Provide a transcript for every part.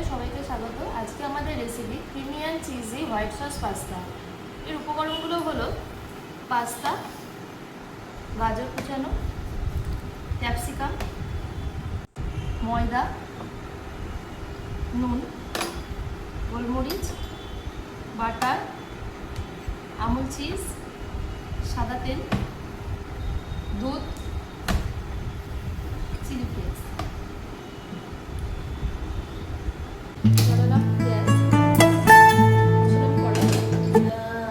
চ্যানেলে সবাইকে স্বাগত। আজকে আমাদের recipe creamy and cheesy white sauce pasta. এর উপকরণগুলো হলো পাস্তা, গাজর কুচানো, ক্যাপসিকাম, ময়দা, নুন, গোলমরিচ, বাটার, আমুল চিজ, সাদা তেল, দুধ, চিলি ফ্লেক্স।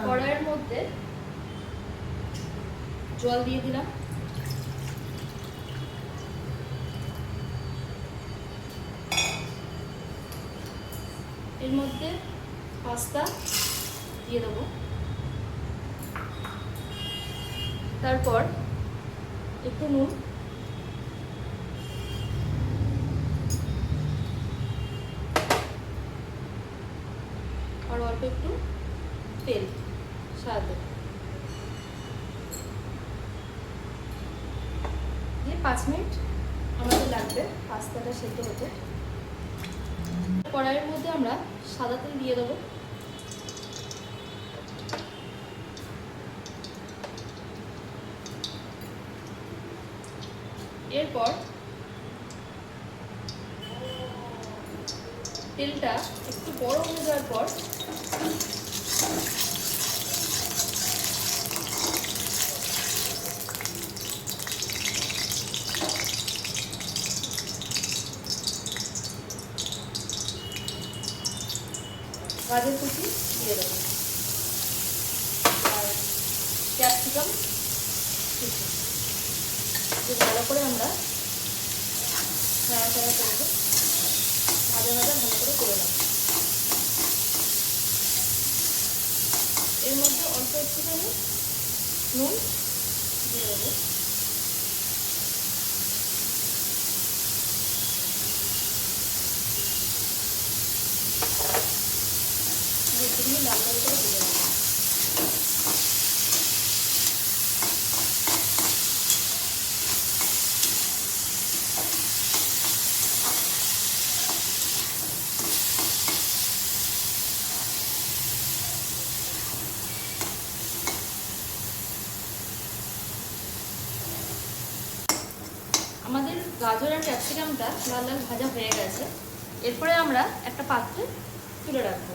কড়াইয়ের মধ্যে জল দিয়ে দিলাম। এর মধ্যে পাস্তা দিয়ে দেবো। তারপর একটু নুন, আর অল্প একটু তেল সাদা দিয়ে 5 মিনিট আমাদের লাগবে পাস্তাটা সেদ্ধ হতে। কড়াইয়ের মধ্যে আমরা সাদা তেল দিয়ে দেবো। এরপর তেলটা একটু গরম হয়ে যাওয়ার পর গাজর কুচি দিয়ে দেবো আর ক্যাপসিকাম কুচি দিয়ে ভালো করে আমরা নাড়াচাড়া করবো, ভাজা ভাজা ভালো করে করে নেব। এর মধ্যে অল্প একটুখানি নুন দিয়ে দেবো। দিয়ে লাল লাল করে ভেজে নেব। আমাদের গাজর আর ক্যাপসিকামটা লাল লাল ভাজা হয়ে গেছে। এরপরে আমরা একটা পাত্রে তুলে রাখবো।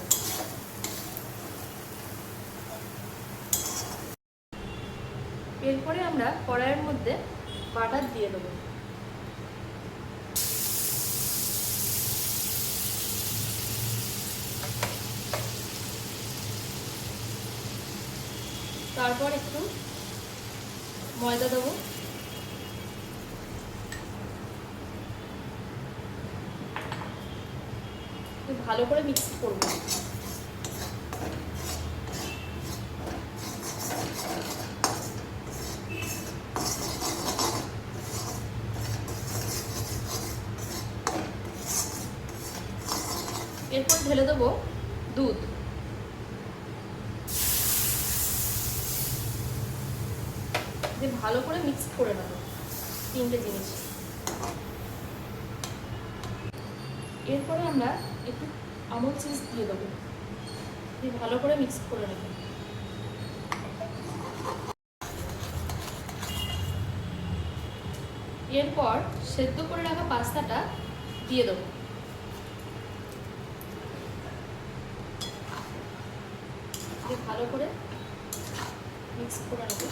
এরপরে আমরা কড়াইয়ের মধ্যে বাটার দিয়ে দেবো। তারপর একটু ময়দা দেবো। ভালো করে মিক্স করব। এরপর ঢেলে দেবো দুধ। দিয়ে ভালো করে মিক্স করে নেব তিনটে জিনিস। এরপরে আমরা একটু আমুল চিজ দিয়ে দেবো, দিয়ে ভালো করে মিক্স করে নেব। এরপর সেদ্ধ করে রাখা পাস্তাটা দিয়ে দেবো। দিয়ে ভালো করে মিক্স করে নেব।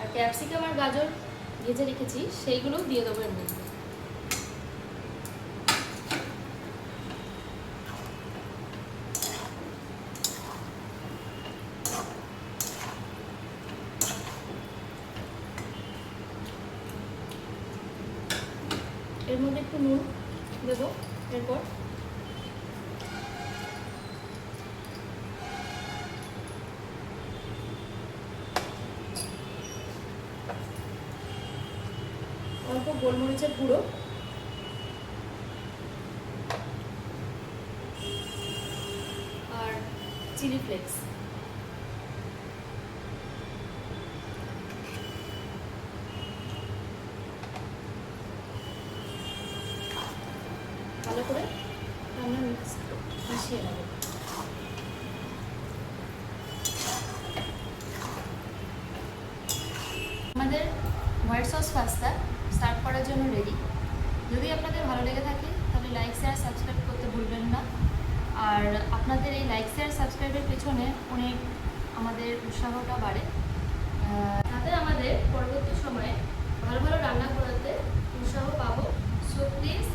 আর ক্যাপসিকাম আর গাজর ভেজে রেখেছি সেইগুলো দিয়ে দেবো এর মধ্যে। এর মধ্যে একটু নুন দেবো। এরপর অল্প গোলমরিচের গুঁড়ো, আর চিলি ফ্লেক্স। ভালো করে আমরা মিশিয়ে নেব। আমাদের হোয়াইট সস পাস্তা সার্ভ করার জন্য রেডি। যদি আপনাদের ভালো লেগে থাকে তাহলে লাইক শেয়ার সাবস্ক্রাইব করতে ভুলবেন না। আর আপনাদের এই লাইক শেয়ার সাবস্ক্রাইবের পেছনে অনেক আমাদের উৎসাহটা বাড়ে, তাতে আমাদের পরবর্তী সময়ে ভালো ভালো রান্না করাতে উৎসাহ পাবো। So please